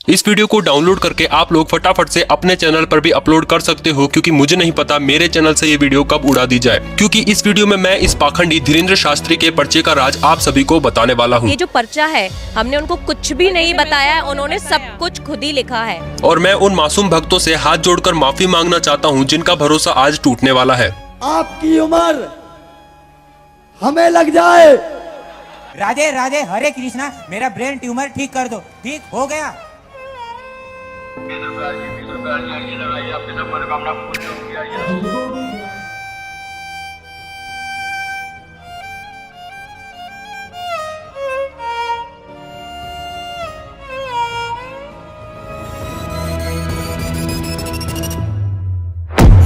इस वीडियो को डाउनलोड करके आप लोग फटाफट से अपने चैनल पर भी अपलोड कर सकते हो, क्योंकि मुझे नहीं पता मेरे चैनल से ये वीडियो कब उड़ा दी जाए, क्योंकि इस वीडियो में मैं इस पाखंडी धीरेन्द्र शास्त्री के पर्चे का राज आप सभी को बताने वाला हूँ। ये जो पर्चा है हमने उनको कुछ भी नहीं बताया, उन्होंने सब कुछ खुद ही लिखा है। और मैं उन मासूम भक्तों से हाथ जोड़कर माफी मांगना चाहता हूँ जिनका भरोसा आज टूटने वाला है। आपकी उम्र हमें लग जाए। राधे राधे हरे कृष्णा, मेरा ब्रेन ट्यूमर ठीक कर दो। ठीक हो गया।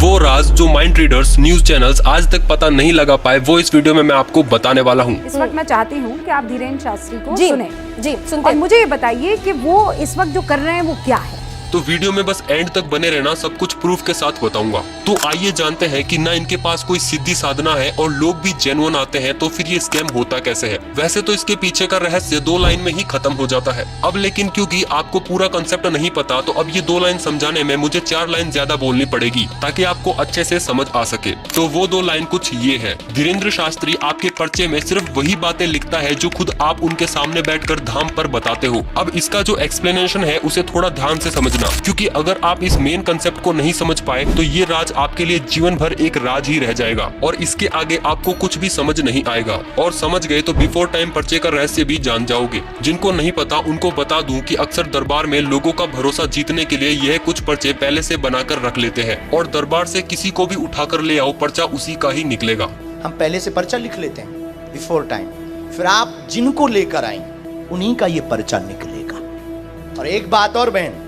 वो राज जो माइंड रीडर्स न्यूज चैनल्स आज तक पता नहीं लगा पाए, वो इस वीडियो में मैं आपको बताने वाला हूँ। इस वक्त मैं चाहती हूँ कि आप धीरेन्द्र शास्त्री को जी, सुने। जी सुनते और मुझे ये बताइए कि वो इस वक्त जो कर रहे हैं वो क्या है। तो वीडियो में बस एंड तक बने रहना, सब कुछ प्रूफ के साथ बताऊंगा। तो आइए जानते हैं कि ना इनके पास कोई सिद्धि साधना है और लोग भी जेन्युइन आते हैं, तो फिर ये स्कैम होता कैसे है। वैसे तो इसके पीछे का रहस्य 2 लाइन में ही खत्म हो जाता है। अब लेकिन क्योंकि आपको पूरा कंसेप्ट नहीं पता, तो अब ये 2 लाइन समझाने में मुझे 4 लाइन ज्यादा बोलनी पड़ेगी, ताकि आपको अच्छे से समझ आ सके। तो वो 2 लाइन कुछ ये है। धीरेन्द्र शास्त्री आपके पर्चे में सिर्फ वही बातें लिखता है जो खुद आप उनके सामने बैठकर धाम पर बताते हो। अब इसका जो एक्सप्लेनेशन है उसे थोड़ा ध्यान से समझना, क्योंकि अगर आप इस मेन कंसेप्ट को नहीं समझ पाए तो ये राज आपके लिए जीवन भर एक राज ही रह जाएगा और इसके आगे आपको कुछ भी समझ नहीं आएगा। और समझ गए तो बिफोर टाइम पर्चे का रहस्य भी जान जाओगे। जिनको नहीं पता उनको बता दूं कि अक्सर दरबार में लोगों का भरोसा जीतने के लिए यह कुछ पर्चे पहले से बनाकर रख लेते हैं, और दरबार से किसी को भी उठाकर ले आओ, पर्चा उसी का ही निकलेगा। हम पहले से पर्चा लिख लेते हैं बिफोर टाइम, फिर आप जिनको लेकर आएंगे उन्हीं का ये पर्चा निकलेगा। और एक बात और बहन,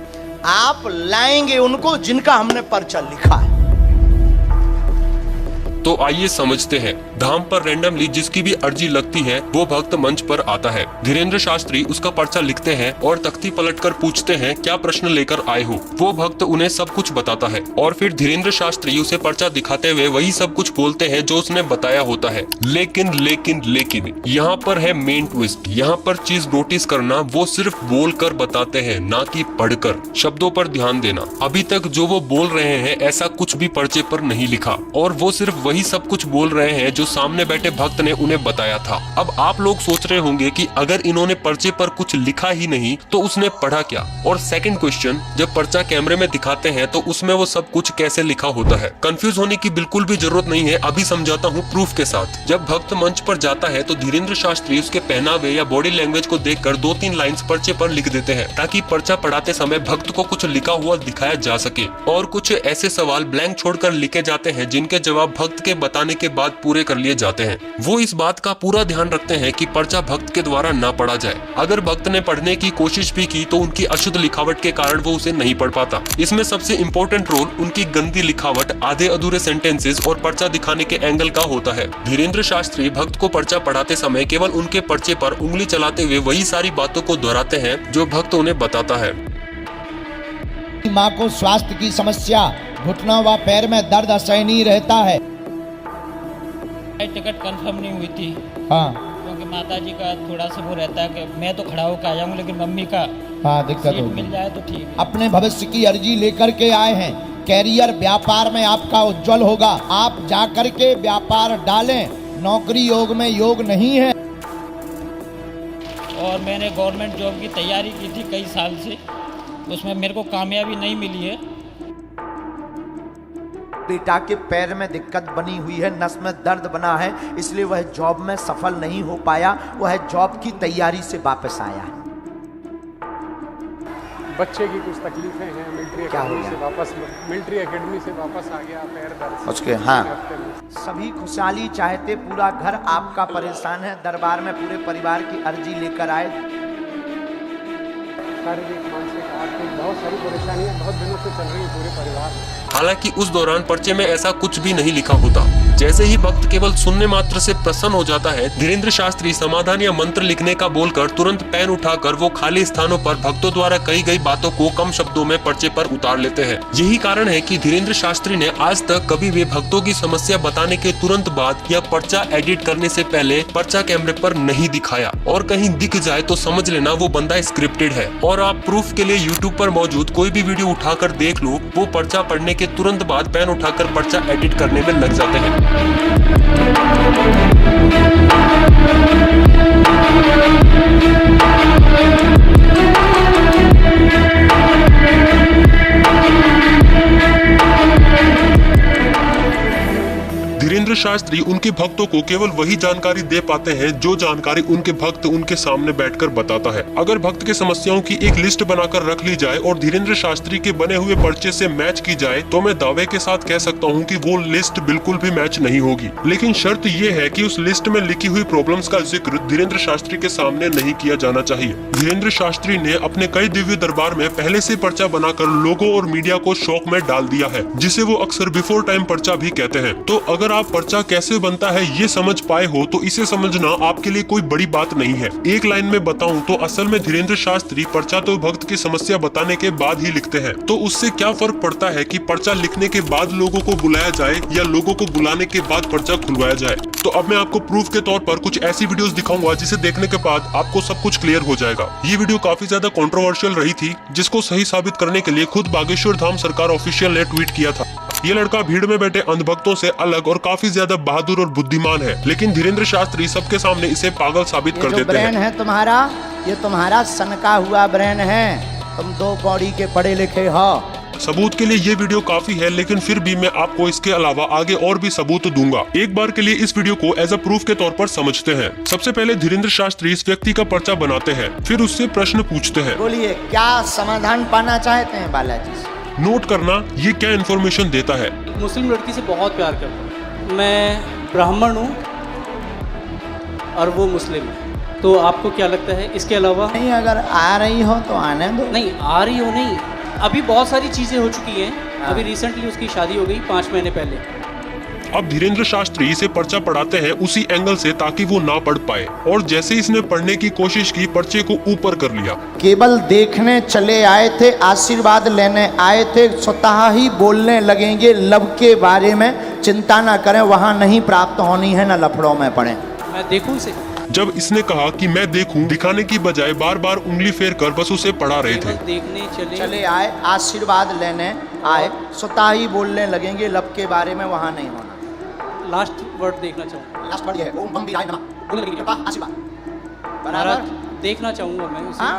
आप लाएंगे उनको जिनका हमने पर्चा लिखा है। तो आइए समझते हैं। धाम पर रैंडमली जिसकी भी अर्जी लगती है वो भक्त मंच पर आता है। धीरेन्द्र शास्त्री उसका पर्चा लिखते हैं और तख्ती पलटकर पूछते हैं क्या प्रश्न लेकर आए हो। वो भक्त उन्हें सब कुछ बताता है और फिर धीरेन्द्र शास्त्री उसे पर्चा दिखाते हुए वही सब कुछ बोलते हैं जो उसने बताया होता है। लेकिन लेकिन लेकिन यहाँ पर है मेन ट्विस्ट। यहाँ पर चीज नोटिस करना, वो सिर्फ बोल कर बताते हैं, ना कि पढ़कर। शब्दों पर ध्यान देना। अभी तक जो वो बोल रहे हैं ऐसा कुछ भी पर्चे पर नहीं लिखा, और वो सिर्फ वही सब कुछ बोल रहे हैं जो सामने बैठे भक्त ने उन्हें बताया था। अब आप लोग सोच रहे होंगे कि अगर इन्होंने पर्चे पर कुछ लिखा ही नहीं तो उसने पढ़ा क्या। और सेकंड क्वेश्चन, जब पर्चा कैमरे में दिखाते हैं तो उसमें वो सब कुछ कैसे लिखा होता है। कंफ्यूज होने की बिल्कुल भी जरूरत नहीं है, अभी समझाता हूँ प्रूफ के साथ। जब भक्त मंच पर जाता है तो धीरेन्द्र शास्त्री उसके पहनावे या बॉडी लैंग्वेज को देखकर 2-3 लाइंस पर्चे पर लिख देते हैं, ताकि पर्चा पढ़ाते समय भक्त को कुछ लिखा हुआ दिखाया जा सके। और कुछ ऐसे सवाल ब्लैंक छोड़कर लिखे जाते हैं जिनके जवाब भक्त के बताने के बाद पूरे कर लिए जाते हैं। वो इस बात का पूरा ध्यान रखते हैं कि पर्चा भक्त के द्वारा ना पढ़ा जाए। अगर भक्त ने पढ़ने की कोशिश भी की तो उनकी अशुद्ध लिखावट के कारण वो उसे नहीं पढ़ पाता। इसमें सबसे इम्पोर्टेंट रोल उनकी गंदी लिखावट, आधे अधूरे सेंटेंसेस और पर्चा दिखाने के एंगल का होता है। धीरेन्द्र शास्त्री भक्त को पर्चा पढ़ाते समय केवल उनके पर्चे पर उंगली चलाते हुए वही सारी बातों को दोहराते हैं जो भक्त उन्हें बताता है। माँ को स्वास्थ्य की समस्या, घुटना व पैर में दर्द असहनीय रहता है। टिकट कंफर्म नहीं हुई थी। हाँ, क्योंकि माता जी का थोड़ा सा वो रहता है कि मैं तो खड़ा होकर आ जाऊँ, लेकिन मम्मी का हाँ दिक्कत सीट होगी। मिल जाए तो ठीक है। अपने भविष्य की अर्जी लेकर के आए हैं। कैरियर व्यापार में आपका उज्जवल होगा। आप जाकर के व्यापार डालें। नौकरी योग में योग नहीं है। और मैंने गवर्नमेंट जॉब की तैयारी की थी कई साल से, उसमें मेरे को कामयाबी नहीं मिली है। बेटा के पैर में दिक्कत बनी हुई है, नस में दर्द बना है, इसलिए वह जॉब में सफल नहीं हो पाया। वह जॉब की तैयारी से वापस आया है। बच्चे की कुछ तकलीफें हैं, मिलिट्री एकेडमी से वापस आ गया, पैर दर्द उसके हाँ सभी खुशहाली चाहते, पूरा घर आपका परेशान है। दरबार में पूरे परिवार की अर्जी लेकर आए। शारीरिक, मानसिक, आर्थिक बहुत सारी परेशानियां बहुत दिनों से चल रही है पूरे परिवार में। हालांकि उस दौरान पर्चे में ऐसा कुछ भी नहीं लिखा होता। जैसे ही भक्त केवल सुनने मात्र से प्रसन्न हो जाता है, धीरेन्द्र शास्त्री समाधान या मंत्र लिखने का बोलकर तुरंत पेन उठाकर वो खाली स्थानों पर भक्तों द्वारा कही गई बातों को कम शब्दों में पर्चे पर उतार लेते हैं। यही कारण है कि धीरेन्द्र शास्त्री ने आज तक कभी भी भक्तों की समस्या बताने के तुरंत बाद या पर्चा एडिट करने से पहले पर्चा कैमरे पर नहीं दिखाया, और कहीं दिख जाए तो समझ लेना वो बंदा स्क्रिप्टेड है। और आप प्रूफ के लिए यूट्यूब पर मौजूद कोई भी वीडियो उठाकर देख लो, वो पर्चा पढ़ने के तुरंत बाद पेन उठाकर पर्चा एडिट करने में लग जाते हैं। धीरेन्द्र शास्त्री उनके भक्तों को केवल वही जानकारी दे पाते हैं जो जानकारी उनके भक्त उनके सामने बैठकर बताता है। अगर भक्त के समस्याओं की एक लिस्ट बनाकर रख ली जाए और धीरेन्द्र शास्त्री के बने हुए पर्चे से मैच की जाए तो मैं दावे के साथ कह सकता हूं कि वो लिस्ट बिल्कुल भी मैच नहीं होगी। लेकिन शर्त ये है कि उस लिस्ट में लिखी हुई प्रॉब्लम्स का जिक्र धीरेन्द्र शास्त्री के सामने नहीं किया जाना चाहिए। धीरेन्द्र शास्त्री ने अपने कई दिव्य दरबार में पहले से पर्चा बनाकर लोगों और मीडिया को शौक में डाल दिया है, जिसे वो अक्सर बिफोर टाइम पर्चा भी कहते हैं। तो अगर आप पर्चा कैसे बनता है ये समझ पाए हो तो इसे समझना आपके लिए कोई बड़ी बात नहीं है। एक लाइन में बताऊं तो असल में धीरेन्द्र शास्त्री पर्चा तो भक्त की समस्या बताने के बाद ही लिखते हैं। तो उससे क्या फर्क पड़ता है कि पर्चा लिखने के बाद लोगों को बुलाया जाए या लोगों को बुलाने के बाद पर्चा खुलवाया जाए। तो अब मैं आपको प्रूफ के तौर पर कुछ ऐसी वीडियोस दिखाऊंगा जिसे देखने के बाद आपको सब कुछ क्लियर हो जाएगा। ये वीडियो काफी ज्यादा कंट्रोवर्शियल रही थी, जिसको सही साबित करने के लिए खुद बागेश्वर धाम सरकार ऑफिशियल ने ट्वीट किया था। ये लड़का भीड़ में बैठे अंधभक्तों से अलग और काफी ज्यादा बहादुर और बुद्धिमान है, लेकिन धीरेन्द्र शास्त्री सबके सामने इसे पागल साबित कर देते ब्रेन हैं। है तुम्हारा, ये तुम्हारा सनका हुआ ब्रेन है। तुम 2 कौड़ी के पढ़े लिखे हो। सबूत के लिए ये वीडियो काफी है, लेकिन फिर भी मैं आपको इसके अलावा आगे और भी सबूत दूंगा। एक बार के लिए इस वीडियो को एज अ प्रूफ के तौर पर समझते हैं। सबसे पहले धीरेन्द्र शास्त्री इस व्यक्ति का पर्चा बनाते हैं, फिर उससे प्रश्न पूछते हैं। बोलिए क्या समाधान पाना चाहते हैं बालाजी से? नोट करना ये क्या इन्फॉर्मेशन देता है। मुस्लिम लड़की से बहुत प्यार करता हूँ। मैं ब्राह्मण हूँ और वो मुस्लिम है, तो आपको क्या लगता है? इसके अलावा नहीं, अगर आ रही हो तो आने दो। नहीं आ रही हो नहीं, अभी बहुत सारी चीज़ें हो चुकी हैं। अभी रिसेंटली उसकी शादी हो गई 5 महीने पहले। अब धीरेन्द्र शास्त्री इसे पर्चा पढ़ाते हैं उसी एंगल से ताकि वो ना पढ़ पाए, और जैसे इसने पढ़ने की कोशिश की पर्चे को ऊपर कर लिया। केवल देखने चले आए थे, आशीर्वाद लेने आए थे, स्वतः ही बोलने लगेंगे लव के बारे में। चिंता ना करें, वहाँ नहीं प्राप्त होनी है, न लफड़ों में पड़े। मैं देखूं इसे? जब इसने कहा कि मैं देखूं, दिखाने की बजाय बार बार उंगली फेर कर बस उसे पढ़ा रहे थे। देखने चले आए, आशीर्वाद लेने आए, स्वतः ही बोलने लगेंगे लव के बारे में, वहाँ नहीं होना। लास्ट वर्ड देखना चाहूँगा। लास्ट वर्ड ये है, ओम बम बिराय नमः। बोलने लगेंगे कृपा आशीर्वाद। बराबर देखना चाहूँगा मैं उसे। हाँ,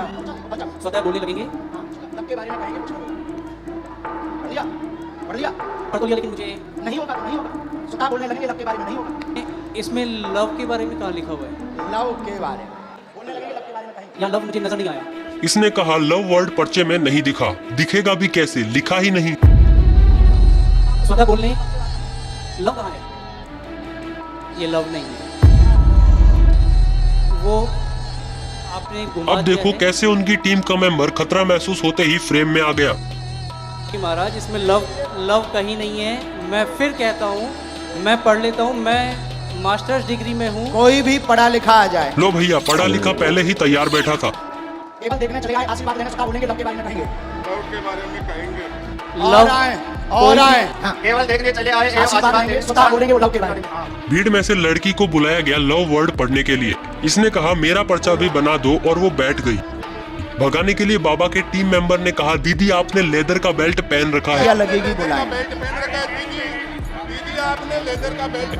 स्वतः बोलने लगेंगे लव के बारे में कहेंगे कुछ। पढ़ लिया, पढ़ लिया, पढ़ तो लिया, लेकिन मुझे नहीं होगा तो नहीं होगा। स्वतः बोलने लगेंगे लव के बारे में, नहीं होगा। इसमें लव के बारे में कहाँ लिखा हुआ है? लव के बारे में बोलने लगेंगे, लव के बारे में कहेंगे। यहाँ लव मुझे नजर नहीं आया। इसने कहा लव वर्ड पर्चे में नहीं दिखा, दिखेगा भी कैसे, लिखा ही नहीं। स्वतः बोलने लव कहाँ है? ये लव नहीं है, वो आपने घुमा अब देखो कैसे उनकी टीम का मेंबर खतरा महसूस होते ही फ्रेम में आ गया। महाराज इसमें लव कहीं नहीं है। मैं फिर कहता हूँ, मैं पढ़ लेता हूँ, मैं मास्टर्स डिग्री में हूँ। कोई भी पढ़ा लिखा आ जाए। लो भैया, पढ़ा लिखा पहले ही तैयार बैठा था। केवल देखने चले आए, आशीर्वाद लेने स्वतः बोलेंगे लव के बारे में कहेंगे। लव के बारे में कहेंगे। और आए, और आए। केवल देखने चले आए, आशीर्वाद लेंगे स्वतः बोलेंगे लव के बारे में। भीड़ में से लड़की को बुलाया गया लव वर्ड पढ़ने के लिए। इसने कहा मेरा पर्चा भी बना दो, और वो बैठ गई। भगाने के लिए बाबा के टीम मेंबर ने कहा दीदी आपने लेदर का बेल्ट पहन रखा है। क्या लगेगी बुलाए?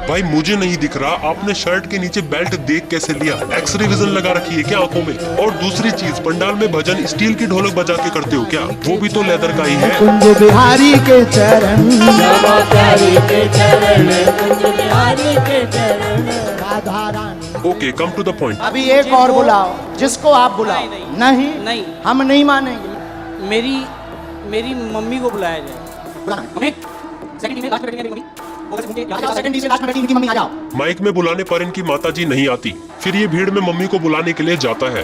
भाई मुझे नहीं दिख रहा, आपने शर्ट के नीचे बेल्ट देख कैसे लिया? एक्सरे विजन लगा रखी है क्या आंखों में? और दूसरी चीज, पंडाल में भजन स्टील की ढोलक बजा के करते हो क्या? वो भी तो लेदर का ही है। कुंज बिहारी के चरण, Radha Rani. Okay, come to the point. अभी एक और बुलाओ, जिसको आप बुलाओ। नहीं, नहीं, हम नहीं मानेंगे। मेरी मम्मी को बुलाया जाए। माइक में बुलाने पर इनकी माताजी नहीं आती, फिर ये भीड़ में मम्मी को बुलाने के लिए जाता है।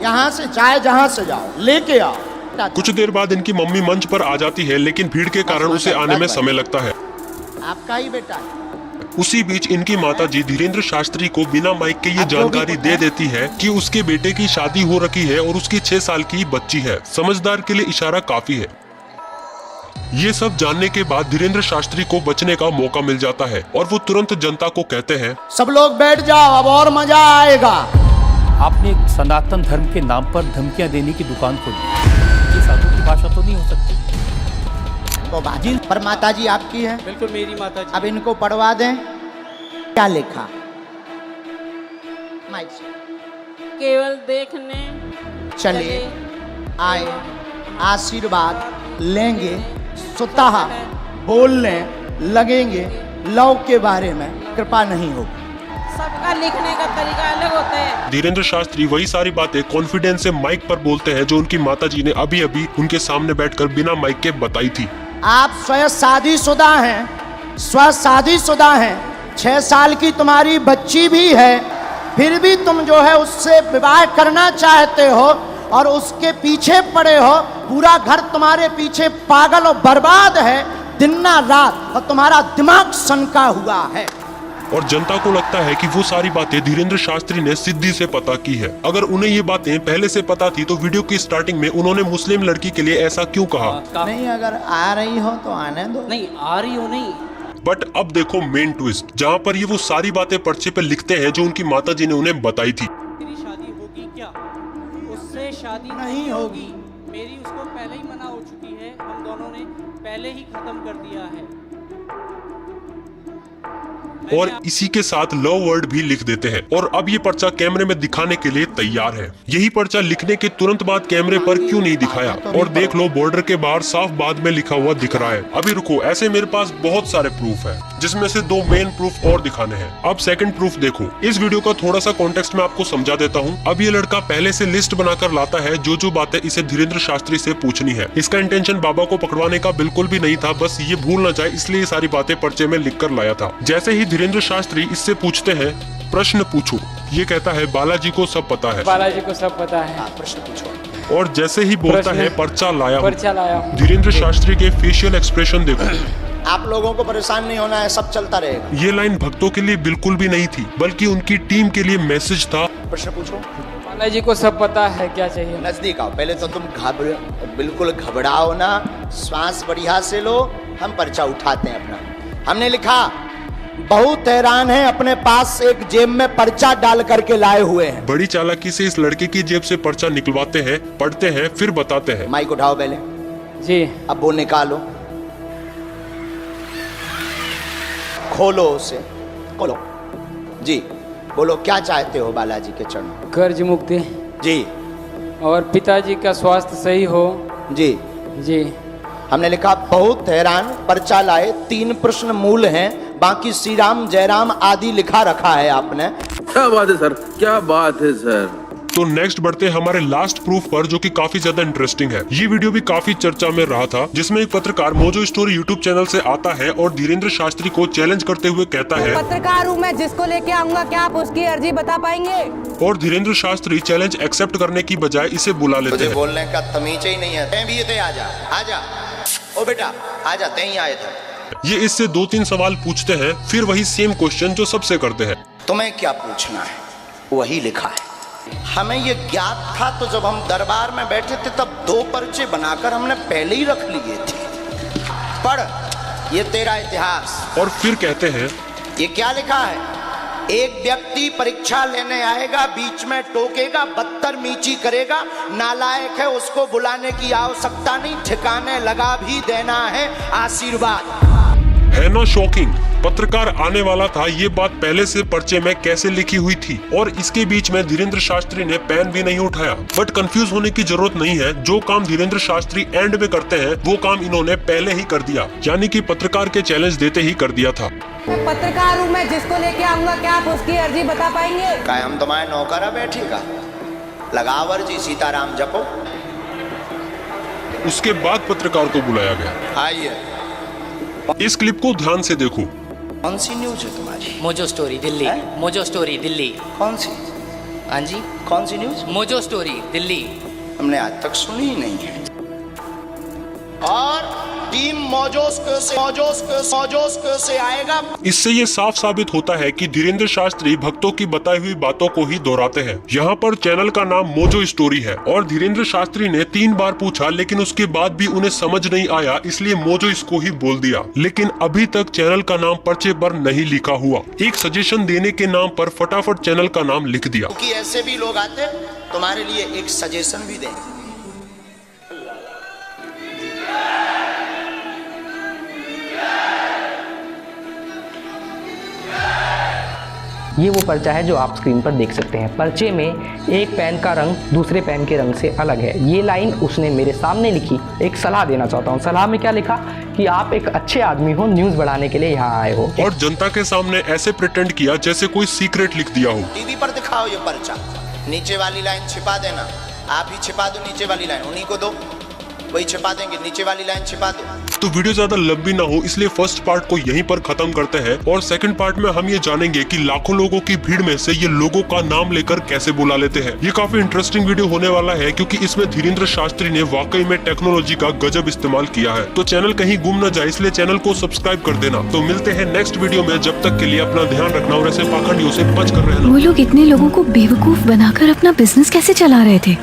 यहाँ से चाहे जहाँ से जाओ, लेके आओ। कुछ देर बाद इनकी मम्मी मंच पर आ जाती है, लेकिन भीड़ के कारण उसे आने में समय लगता है। आपका ही बेटा है। उसी बीच इनकी माताजी धीरेन्द्र शास्त्री को बिना माइक के ये जानकारी दे देती है कि उसके बेटे की शादी हो रखी है और उसकी 6 साल की बच्ची है। समझदार के लिए इशारा काफी है। ये सब जानने के बाद धीरेन्द्र शास्त्री को बचने का मौका मिल जाता है और वो तुरंत जनता को कहते हैं, सब लोग बैठ जाओ, अब और मजा आएगा। आपने एक सनातन धर्म के नाम पर धमकियां देने की दुकान खोली। ये साधु की भाषा तो नहीं हो सकती। तो बाजी पर माताजी आपकी है। बिल्कुल मेरी माता जी। अब इनको पढ़वा दें। क्या लिखा? माइक से। केवल देखने चले आए, आशीर्वाद लेंगे, स्वतः बोलने लगेंगे, लव के बारे में कृपा नहीं होगी। सबका लिखने का तरीका अलग होता है। धीरेन्द्र शास्त्री वही सारी बातें कॉन्फिडेंस से माइक पर बोलते हैं जो उनकी माताजी ने अभी अभी उनके सामने बैठकर बिना माइक के बताई थी। आप स्वयं शादीशुदा हैं, 6 साल की तुम्हारी बच्ची भी है, फिर भी तुम जो है उससे विवाह करना चाहते हो और उसके पीछे पड़े हो। पूरा घर तुम्हारे पीछे पागल और बर्बाद है दिन ना रात, और तुम्हारा दिमाग सनका हुआ है। और जनता को लगता है कि वो सारी बातें धीरेन्द्र शास्त्री ने सिद्धि से पता की है। अगर उन्हें ये बातें पहले से पता थी तो वीडियो की स्टार्टिंग में उन्होंने मुस्लिम लड़की के लिए ऐसा क्यों कहा? नहीं, अगर आ रही हो तो आने दो। नहीं आ रही हो नहीं। बट अब देखो मेन ट्विस्ट, जहाँ पर ये वो सारी बातें पर्चे पे लिखते हैं जो उनकी माताजी ने उन्हें बताई थी। मेरी शादी होगी क्या? उससे शादी नहीं होगी। मेरी उसको पहले ही मना हो चुकी है। हम दोनों ने पहले ही खत्म कर दिया है। और इसी के साथ लव वर्ड भी लिख देते हैं। और अब ये पर्चा कैमरे में दिखाने के लिए तैयार है। यही पर्चा लिखने के तुरंत बाद कैमरे पर क्यों नहीं दिखाया? और देख लो बॉर्डर के बाहर साफ बाद में लिखा हुआ दिख रहा है। अभी रुको, ऐसे मेरे पास बहुत सारे प्रूफ है जिसमें से 2 मेन प्रूफ और दिखाने हैं। अब सेकंड प्रूफ देखो। इस वीडियो का थोड़ा सा कॉन्टेक्स्ट मैं आपको समझा देता हूँ। अब ये लड़का पहले से लिस्ट बनाकर लाता है जो बातें इसे धीरेन्द्र शास्त्री से पूछनी है। इसका इंटेंशन बाबा को पकड़वाने का बिल्कुल भी नहीं था, बस ये भूल न जाए इसलिए ये सारी बातें पर्चे में लिख कर लाया था। जैसे ही धीरेन्द्र शास्त्री इससे पूछते हैं प्रश्न पूछो, ये कहता है बालाजी को सब पता है। बालाजी को सब पता है। प्रश्न पूछो। और जैसे ही बोलता है पर्चा लाया हूं, पर्चा लाया हूं। धीरेन्द्र शास्त्री के फेशियल एक्सप्रेशन देखो। आप लोगों को परेशान नहीं होना है, सब चलता रहेगा। ये लाइन भक्तों के लिए बिल्कुल भी नहीं थी, बल्कि उनकी टीम के लिए मैसेज था। प्रश्न पूछो। बालाजी को सब पता है, क्या चाहिए? नजदीक आओ। पहले तो तुम बिल्कुल घबराओ ना, श्वास बढ़िया से लो। हम पर्चा उठाते हैं अपना। हमने लिखा, बहुत हैरान है, अपने पास एक जेब में पर्चा डाल करके लाए हुए हैं। बड़ी चालाकी से इस लड़के की जेब से पर्चा निकलवाते हैं, पढ़ते हैं, फिर बताते हैं। माइक उठाओ पहले जी। अब वो निकालो, खोलो उसे, खोलो जी। बोलो क्या चाहते हो बालाजी के चरणों? कर्ज मुक्ति जी। और पिताजी का स्वास्थ्य सही हो जी। जी। हमने लिखा बहुत हैरान, पर्चा लाए, 3 प्रश्न मूल हैं, बाकी श्री राम जयराम आदि लिखा रखा है आपने। क्या बात है सर, क्या बात है सर। तो नेक्स्ट बढ़ते हैं हमारे लास्ट प्रूफ पर, जो कि काफी ज्यादा इंटरेस्टिंग है। ये वीडियो भी काफी चर्चा में रहा था, जिसमें एक पत्रकार मोजो स्टोरी यूट्यूब चैनल से आता है और धीरेन्द्र शास्त्री को चैलेंज करते हुए कहता है, पत्रकार हूँ मैं, जिसको लेके आऊंगा क्या आप उसकी अर्जी बता पाएंगे? और धीरेन्द्र शास्त्री चैलेंज एक्सेप्ट करने की बजाय इसे बुला लेते तुझे हैं। बोलने का तमीज ही नहीं है। तैं भी ये थे, आजा आजा, ओ बेटा आजा, तैं ही आए थे। ये इससे 2-3 सवाल पूछते हैं, फिर वही सेम क्वेश्चन जो सबसे करते हैं। तुम्हें क्या पूछना है? वही लिखा है। हमें ये ज्ञात था तो जब हम दरबार में बैठे थे तब 2 पर्चे बनाकर हमने पहले ही रख लिए थे। पढ़, ये तेरा इतिहास। और फिर कहते हैं, ये क्या लिखा है? एक व्यक्ति परीक्षा लेने आएगा, बीच में टोकेगा, बदतमीजी करेगा, नालायक है, उसको बुलाने की आवश्यकता नहीं, ठिकाने लगा भी देना है आशीर्वाद। है ना शॉकिंग? पत्रकार आने वाला था, ये बात पहले से पर्चे में कैसे लिखी हुई थी, और इसके बीच में धीरेन्द्र शास्त्री ने पेन भी नहीं उठाया। बट कंफ्यूज होने की जरूरत नहीं है, जो काम धीरेन्द्र शास्त्री एंड में करते हैं वो काम इन्होंने पहले ही कर दिया, यानी कि पत्रकार के चैलेंज देते ही कर दिया था। मैं पत्रकार हूँ मैं, जिसको लेके आऊंगा क्या आप उसकी अर्जी बता पाएंगे? क्या हम तुम्हारे नौकरा बैठेगा? लगावर जी सीताराम जपो। उसके बाद पत्रकार को बुलाया गया। आइए, इस क्लिप को ध्यान से देखो। कौन सी न्यूज है तुम्हारी? Mojo story Delhi. Mojo story Delhi. कौन सी? हाँ जी, कौन सी न्यूज? Mojo story Delhi. हमने आज तक सुनी ही नहीं है। और टीम मौजोस से आएगा। इससे ये साफ साबित होता है कि धीरेन्द्र शास्त्री भक्तों की बताई हुई बातों को ही दोहराते हैं। यहाँ पर चैनल का नाम मोजो स्टोरी है और धीरेन्द्र शास्त्री ने 3 बार पूछा, लेकिन उसके बाद भी उन्हें समझ नहीं आया, इसलिए मोजो इसको ही बोल दिया। लेकिन अभी तक चैनल का नाम पर्चे पर नहीं लिखा हुआ। एक सजेशन देने के नाम पर फटाफट चैनल का नाम लिख दिया। क्योंकि ऐसे भी लोग आते तुम्हारे लिए एक सजेशन भी दें। ये वो पर्चा है जो आप स्क्रीन पर देख सकते हैं। पर्चे में एक पेन का रंग दूसरे पेन के रंग से अलग है। ये लाइन उसने मेरे सामने लिखी। एक सलाह देना चाहता हूँ। सलाह में क्या लिखा कि आप एक अच्छे आदमी हो, न्यूज़ बढ़ाने के लिए यहाँ आए हो, और जनता के सामने ऐसे प्रिटेंड किया जैसे कोई सीक्रेट लिख दिया हो। टीवी पर दिखाओ ये पर्चा, नीचे वाली लाइन छिपा देना। आप ही छिपा दो नीचे वाली लाइन, उन्हीं को दो, वही छिपा देंगे। नीचे वाली लाइन छिपा दो। तो वीडियो ज्यादा लंबी ना हो, इसलिए फर्स्ट पार्ट को यहीं पर खत्म करते हैं और सेकंड पार्ट में हम ये जानेंगे कि लाखों लोगों की भीड़ में से ये लोगों का नाम लेकर कैसे बुला लेते हैं। ये काफी इंटरेस्टिंग वीडियो होने वाला है, क्योंकि इसमें धीरेन्द्र शास्त्री ने वाकई में टेक्नोलॉजी का गजब इस्तेमाल किया है। तो चैनल कहीं गुम न जाए, इसलिए चैनल को सब्सक्राइब कर देना। तो मिलते हैं नेक्स्ट वीडियो में। जब तक के लिए अपना ध्यान रखना और ऐसे पाखंडियों से बच कर रहना। वो लोग इतने लोगों को बेवकूफ बनाकर अपना बिजनेस कैसे चला रहे थे?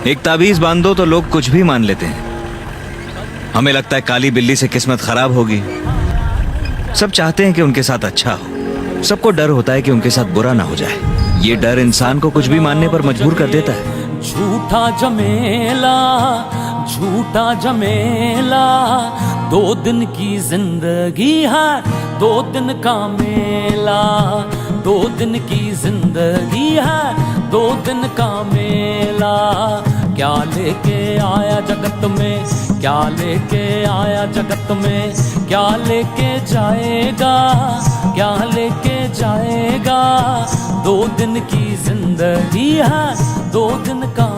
एक ताबीज बांध दो तो लोग कुछ भी मान लेते हैं। हमें लगता है काली बिल्ली से किस्मत खराब होगी। सब चाहते हैं कि उनके साथ अच्छा हो। सबको डर होता है कि उनके साथ बुरा ना हो जाए। ये डर इंसान को कुछ भी मानने पर मजबूर कर देता है। झूठा जमेला 2 दिन की जिंदगी है, 2 दिन का मेला। 2 दिन की जिंदगी है, 2 दिन का मेला। क्या लेके आया जगत में, क्या लेके आया जगत में, क्या लेके जाएगा, क्या लेके जाएगा। 2 दिन की जिंदगी है, 2 दिन का